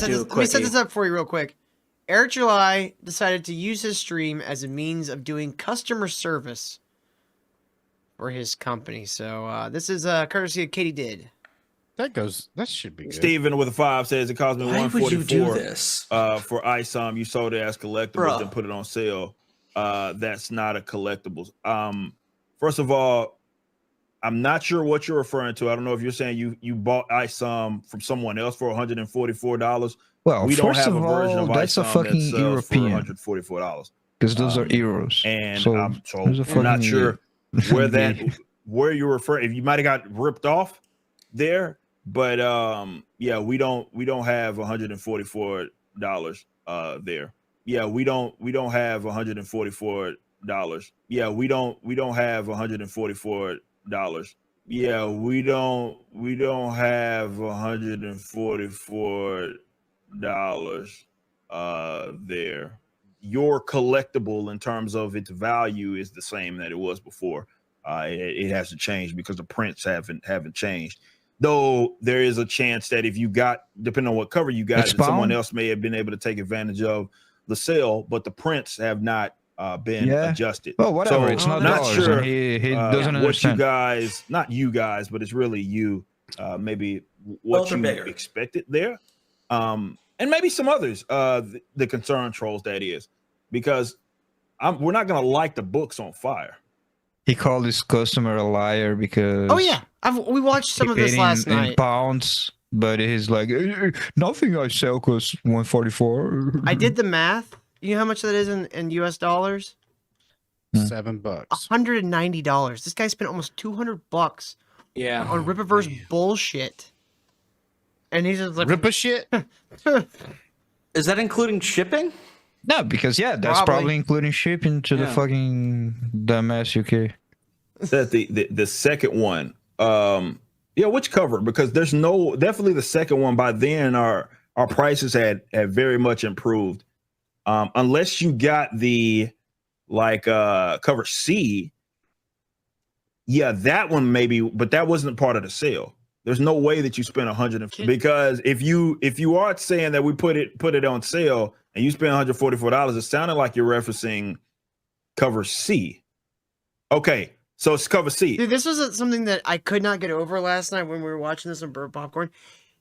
Let me set this up for you real quick. Eric July decided to use his stream as a means of doing customer service for his company. So this is courtesy of Katie Did. That should be good. Steven with a 5 says it cost me Why would you do this? For ISOM. You sold it as collectibles and put it on sale. That's not a collectibles. First of all, I'm not sure what you're referring to. I don't know if you're saying you bought ISOM from someone else for $144. Well, we don't first have of a version all, of that's a ISOM fucking that sells for European. $144. Because those are euros. And so I'm not sure where you're referring. If you might have got ripped off there, but yeah, we don't have $144 there. Yeah, we don't have $144. Yeah, we don't have $144. Yeah, we don't have $144 there. Your collectible in terms of its value is the same that it was before. It hasn't changed because the prints haven't changed. Though there is a chance that if you got, depending on what cover you got, someone else may have been able to take advantage of the sale, but the prints have not been adjusted. Oh, whatever. So it's not sure he doesn't what understand. you guys, not you guys, but it's really you, maybe what you expected there. And maybe some others, the concern trolls, that is, because we're not going to light the books on fire. He called his customer a liar because... Oh, yeah. We watched some of this last night. In pounds, but he's like, nothing I sell costs $144. I did the math. You know how much that is in US dollars? $7. $190. This guy spent almost $200 on Rippaverse bullshit. And he's just like... Rippa shit? Is that including shipping? No, because that's probably including shipping to the fucking dumbass UK. That the second one, which cover? Because there's definitely the second one. By then, our prices had very much improved. Unless you got the cover C, that one maybe, but that wasn't part of the sale. There's no way that you spent $100 because if you are saying that we put it on sale and you spent $144, it sounded like you're referencing cover C. Okay, so it's cover C. Dude, this was something that I could not get over last night when we were watching this on Bird Popcorn.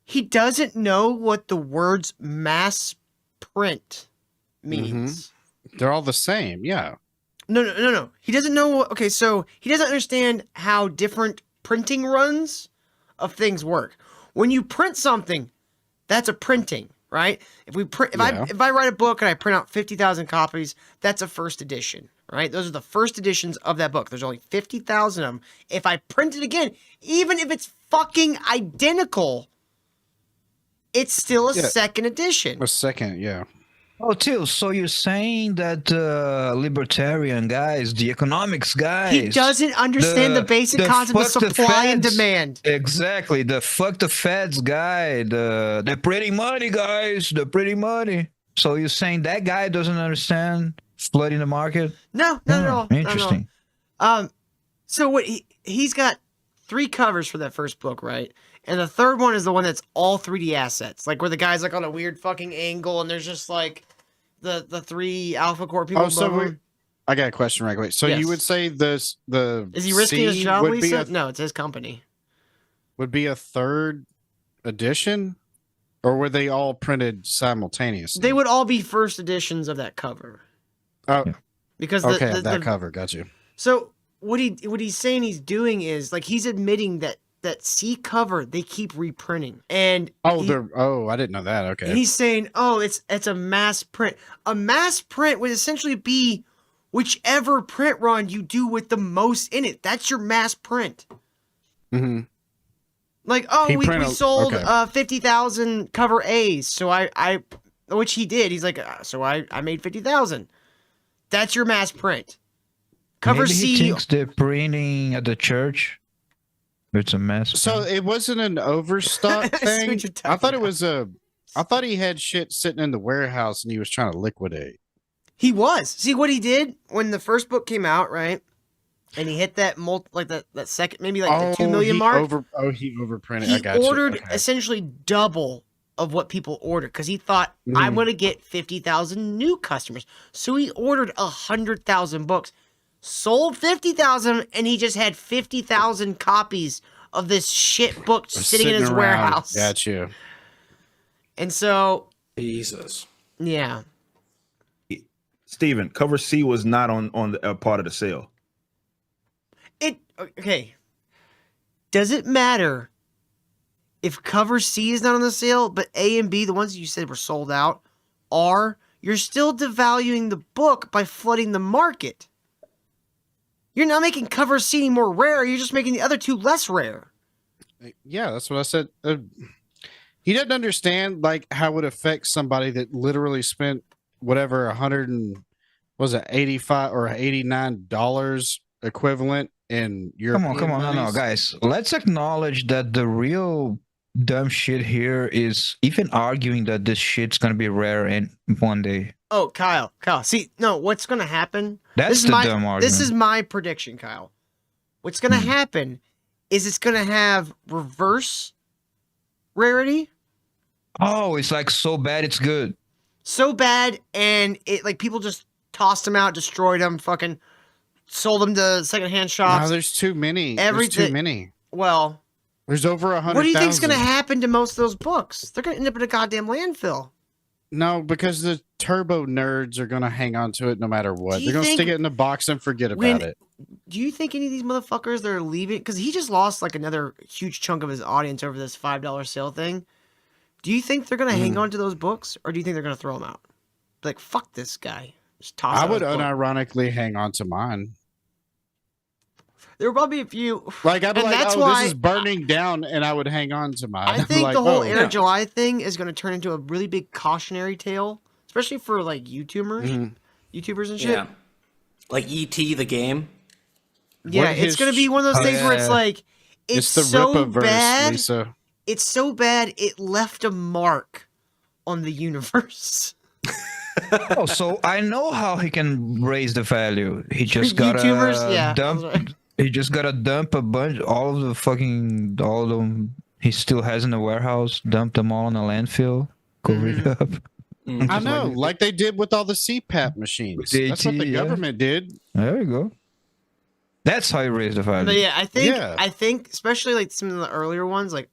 He doesn't know what the words mass print means. Mm-hmm. They're all the same, yeah. No. He doesn't know. Okay, so he doesn't understand how different printing runs of things work. When you print something, that's a printing, right? If I write a book and I print out 50,000 copies, that's a first edition, right? Those are the first editions of that book. There's only 50,000 of them. If I print it again, even if it's fucking identical, it's still a second edition. A second, yeah. Oh, Till, so you're saying that libertarian guys, the economics guys... He doesn't understand the basic concept of supply and demand. Exactly. The fuck the feds guy, the pretty money guys, the pretty money. So you're saying that guy doesn't understand flooding the market? No, not at all. Interesting. So what he's got 3 covers for that first book, right? And the third one is the one that's all 3D assets, like where the guy's like on a weird fucking angle, and there's just like the 3 Alpha Core people. I got a question right away. So you would say the is he risking his job, Lisa? No, it's his company. Would be a third edition, or were they all printed simultaneously? They would all be first editions of that cover. Oh, because that cover got you. So what he's saying he's doing is like he's admitting that C cover they keep reprinting, and I didn't know that. Okay, and he's saying, it's a mass print. A mass print would essentially be whichever print run you do with the most in it. That's your mass print. Mm-hmm. Like, we sold 50,000 cover A's, so I which he did. He's like, so I made 50,000. That's your mass print. Cover Maybe C. He thinks they're printing at the church. It's a mess. So it wasn't an overstock thing. I thought it was I thought he had shit sitting in the warehouse and he was trying to liquidate. He was. See what he did when the first book came out, right? And he hit that that second, maybe the 2 million mark. He overprinted. He I got ordered essentially double of what people ordered because he thought I'm going to get 50,000 new customers. So he ordered 100,000 books, sold 50,000, and he just had 50,000 copies of this shit book sitting in his around. warehouse. Got you. And so, Jesus. yeah. Steven, cover C was not on the part of the sale. Okay. Does it matter if cover C is not on the sale, but A and B, the ones you said were sold out, are? You're still devaluing the book by flooding the market. You're not making cover C any more rare. You're just making the other two less rare. Yeah, that's what I said. He doesn't understand like how it affects somebody that literally spent whatever 85 or $89 equivalent in your. Come on, no, guys. Let's acknowledge that the real dumb shit here is even arguing that this shit's gonna be rare in one day. Oh, Kyle. See, no, what's going to happen? That's the dumb argument. This is my prediction, Kyle. What's going to happen is it's going to have reverse rarity. Oh, it's like so bad it's good. So bad, and it like people just tossed them out, destroyed them, fucking sold them to secondhand shops. No, there's too many. Everything. There's too many. Well, There's over 100,000. what do you think's going to happen to most of those books? They're going to end up in a goddamn landfill. No, because the turbo nerds are going to hang on to it no matter what. Do you They're going to think stick it in a box and forget when- about it. Do you think any of these motherfuckers that are leaving, because he just lost like another huge chunk of his audience over this $5 sale thing? Do you think they're gonna hang on to those books, or do you think they're gonna throw them out? Be like, fuck this guy. Just toss. I out would his book. unironically hang on to mine. There will probably be a few. Like I'd be And like, that's oh, why this is burning down, and I would hang on to mine. I I'm think like, the whole oh, Air July thing is gonna turn into a really big cautionary tale, especially for like YouTubers and shit. Yeah. Like E.T. the game. Yeah, What it's his- gonna be one of those Oh, things where it's yeah. like It's the so Rippaverse, bad. Lisa. It's so bad it left a mark on the universe. Oh, so I know how he can raise the value. He just got YouTubers, to yeah, dump. that's right. He just got to dump a bunch, all of them he still has in the warehouse. Dump them all in a landfill. Cover it up. I know, like they did with all the CPAP machines. With the That's what the AT, yeah. government did. There you go. That's how you raise the value. But yeah, Yeah. I think especially like some of the earlier ones, like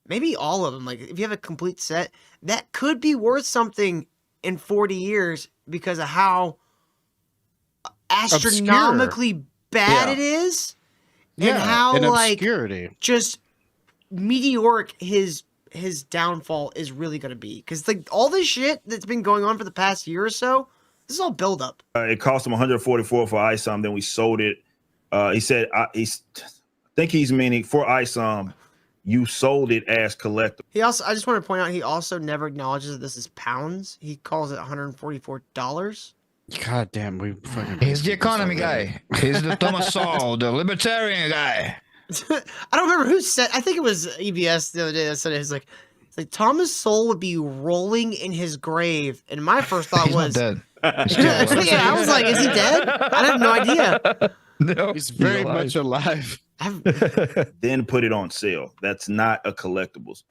maybe all of them, like if you have a complete set, that could be worth something in 40 years because of how astronomically bad Yeah. it is, Yeah, and how in like obscurity. just meteoric his downfall is really going to be. Because like all this shit that's been going on for the past year or so, this is all build up. It cost him 144 for ISOM. Then we sold it. He said, I think he's meaning for ISOM, you sold it as collectible. He also, I just want to point out, he also never acknowledges that this is pounds. He calls it $144. God damn, we fucking. He's the economy guy. He's the Thomas Sowell, the libertarian guy. I don't remember who said. I think it was EBS the other day that said it. It's like Thomas Sowell would be rolling in his grave, and my first thought He's was, not dead. He's still alive. yeah, I was like, is he dead? I have no idea. No, He's very alive. much alive. Then put it on sale. That's not a collectibles.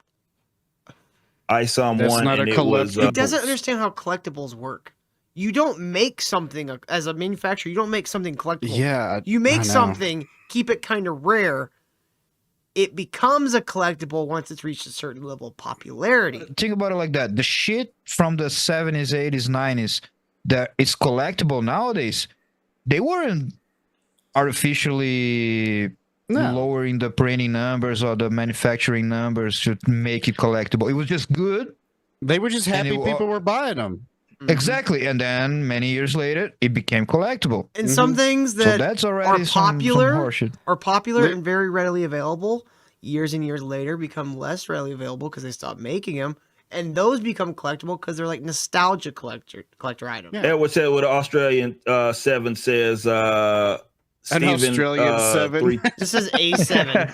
ISOM That's one, not and a it was. He doesn't understand how collectibles work. You don't make something as a manufacturer. You don't make something collectible. Yeah, You I make know. something, keep it kind of rare. It becomes a collectible once it's reached a certain level of popularity. Think about it like that. The shit from the 70s, 80s, 90s that is collectible nowadays, they weren't artificially No. lowering the printing numbers or the manufacturing numbers to make it collectible. It was just good. They were just And happy it- people were buying them. Exactly. And then many years later, it became collectible. And some things So that that's already are some popular horseshit. are popular Li- and very readily available, years and years later become less readily available because they stop making them. And those become collectible because they're like nostalgia collector items. Yeah. Edward said what Australian 7 says. Steven, Australian 7. This is A7.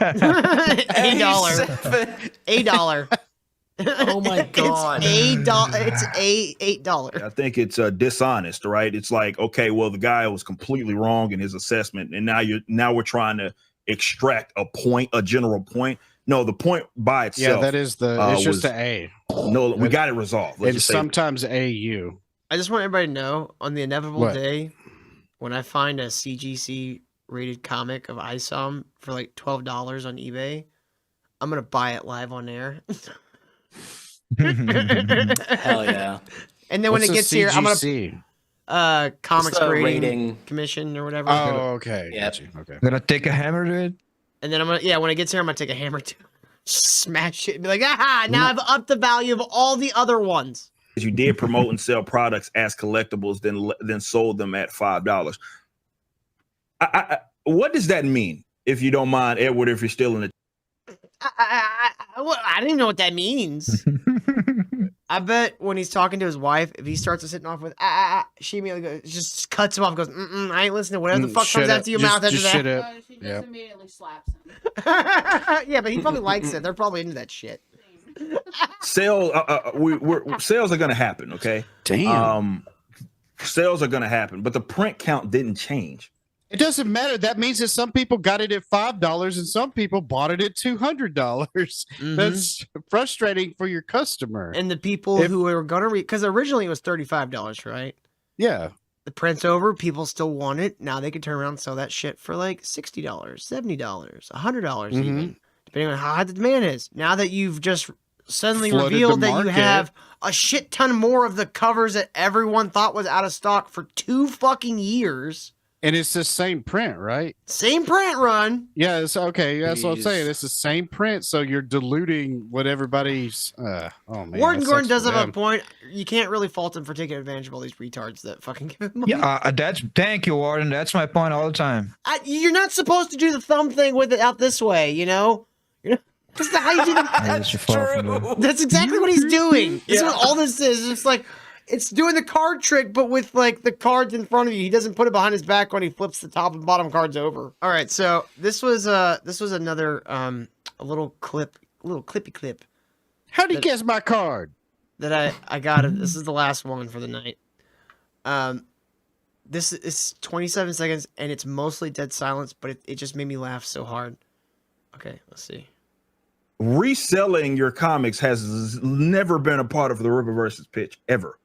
$8. Oh my God. It's $8. I think it's dishonest, right? It's like, okay, well, the guy was completely wrong in his assessment, and now we're trying to extract a general point. No, the point by itself. Yeah, that is the. It's just was- the A. No, we got it resolved. Let's And just say that. sometimes AU. I just want everybody to know on the inevitable What? day when I find a CGC rated comic of ISOM for like $12 on eBay, I'm gonna buy it live on air. Hell yeah. And then when What's it a gets here, I'm gonna CGC? comics It's the rating, rating. commission or whatever. Oh, okay. Yep. Got you. Okay. Gonna take a hammer to it. And then I'm gonna when it gets here, I'm gonna take a hammer to smash it and be like, aha! Now I've upped the value of all the other ones. You did promote and sell products as collectibles, then sold them at $5. What does that mean? If you don't mind, Edward, if you're still in the I didn't know what that means. I bet when he's talking to his wife, if he starts to sitting off with she immediately goes, just cuts him off and goes, I ain't listening to whatever the fuck Shut comes up. out to your Just- mouth after just shut that. up. She just Yep. immediately slaps him. Yeah, but he probably likes it. They're probably into that shit. sales, sales are going to happen. Okay. Damn. Sales are going to happen, but the print count didn't change. It doesn't matter. That means that some people got it at $5 and some people bought it at $200. Mhm. That's frustrating for your customer. And the people who are gonna read, because originally it was $35, right? Yeah. The print's over, people still want it. Now they can turn around and sell that shit for like $60, $70, $100 even, depending on how high the demand is. Now that you've just suddenly Flooded the revealed that you market. have a shit ton more of the covers that everyone thought was out of stock for 2 fucking years. And it's the same print, right? Same print run. Yeah, it's okay. That's what I'm Jeez. saying. It's the same print, so you're diluting what everybody's. Oh man, Warden that Gordon sucks does for have a them. point. You can't really fault him for taking advantage of all these retards that fucking give him money. Yeah, thank you, Warden. That's my point all the time. You're not supposed to do the thumb thing with it out this way, you know? That's not how you do That's the. That's exactly what he's doing. That's what all this is. It's like it's doing the card trick, but with like the cards in front of you. He doesn't put it behind his back when he flips the top and bottom cards over. All right, so this was another a little clippy clip How'd he guess my card? that I got. This is the last one for the night. This is 27 seconds and it's mostly dead silence, but it just made me laugh so hard. Okay, let's see. Reselling your comics has never been a part of the Rippaverse's pitch ever.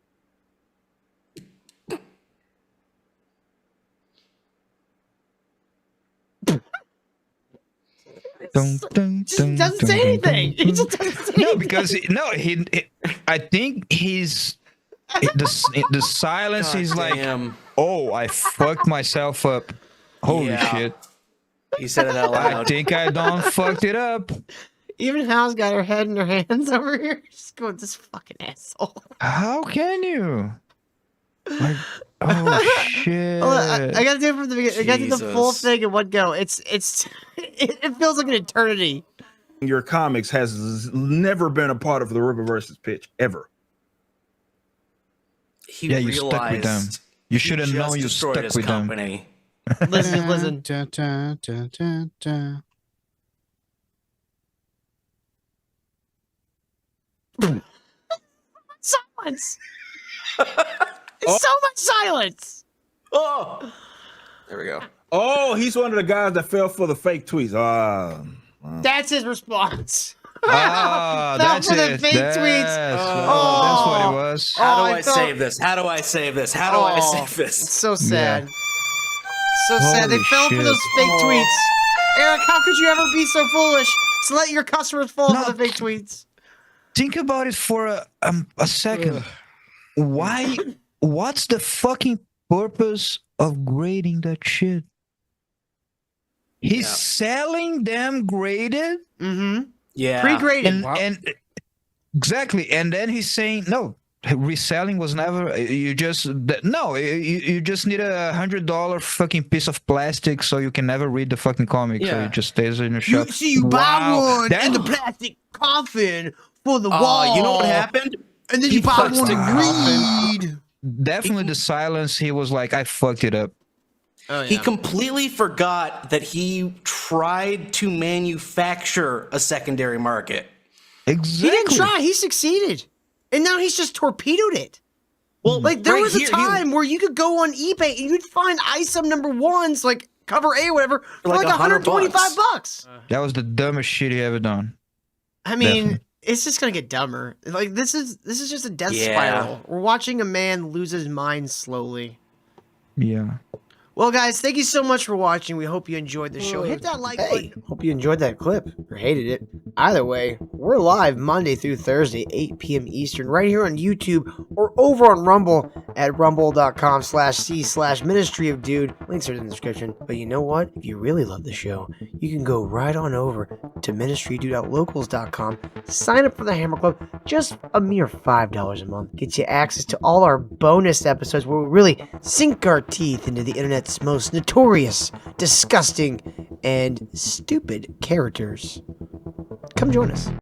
Just doesn't say anything. He just doesn't say No, anything. because I think he's the silence. He's like, Damn. oh, I fucked myself up. Holy Yeah. shit! He said it out I loud. think I done fucked it up. Even Hal's got her head in her hands over here. She's going, this fucking asshole. How can you? Like, oh shit! Hold on, I gotta do it from the beginning. I gotta do the full Jesus. thing in one go. It feels like an eternity. Your comics has never been a part of the Rippaverse's pitch ever. He Yeah, you stuck with them. realized You he should have known just you destroyed stuck his with them. company. Listen. Dun, dun, dun, dun, dun. Silence. So much silence. Oh, there we go. Oh, he's one of the guys that fell for the fake tweets. That's his response. Ah, Fell that's for the it. fake That's, tweets. that's what it was. How do I I felt- save this? How do I save this? How do I Oh, save this? It's so sad. So sad. They Holy fell for shit. those fake tweets. Eric, how could you ever be so foolish to let your customers fall No. for the fake tweets? Think about it for a second. Why? What's the fucking purpose of grading that shit? He's Yeah. selling them graded, Mm-hmm. Yeah. Pre-graded. and exactly, and then he's saying no. Reselling was never. You just no. You just need $100 fucking piece of plastic so you can never read the fucking comic. So Yeah. it just stays in your shop. You buy Wow. one That- in the plastic coffin for the Oh, wall. you know what happened? And then He you buy fucked one the to read. Definitely the silence. He was like, I fucked it up. Oh, He completely forgot that he tried to manufacture a secondary market. Exactly. He didn't try. He succeeded. And now he's just torpedoed it. Well, Like, there right was a here, time where you could go on eBay and you'd find ISOM #1s, like, cover A, whatever, for like $100 $125. That was the dumbest shit he ever done. I mean, Definitely. it's just gonna get dumber. Like this is just a death Yeah. spiral. We're watching a man lose his mind slowly. Yeah. Well, guys, thank you so much for watching. We hope you enjoyed the show. Hit that like button. Hope you enjoyed that clip or hated it. Either way, we're live Monday through Thursday, 8 p.m. Eastern, right here on YouTube or over on Rumble at rumble.com/c/ministry of dude. Links are in the description. But you know what? If you really love the show, you can go right on over to ministrydude.locals.com. Sign up for the Hammer Club. Just a mere $5 a month. Get you access to all our bonus episodes where we really sink our teeth into the internet's most notorious, disgusting, and stupid characters. Come join us.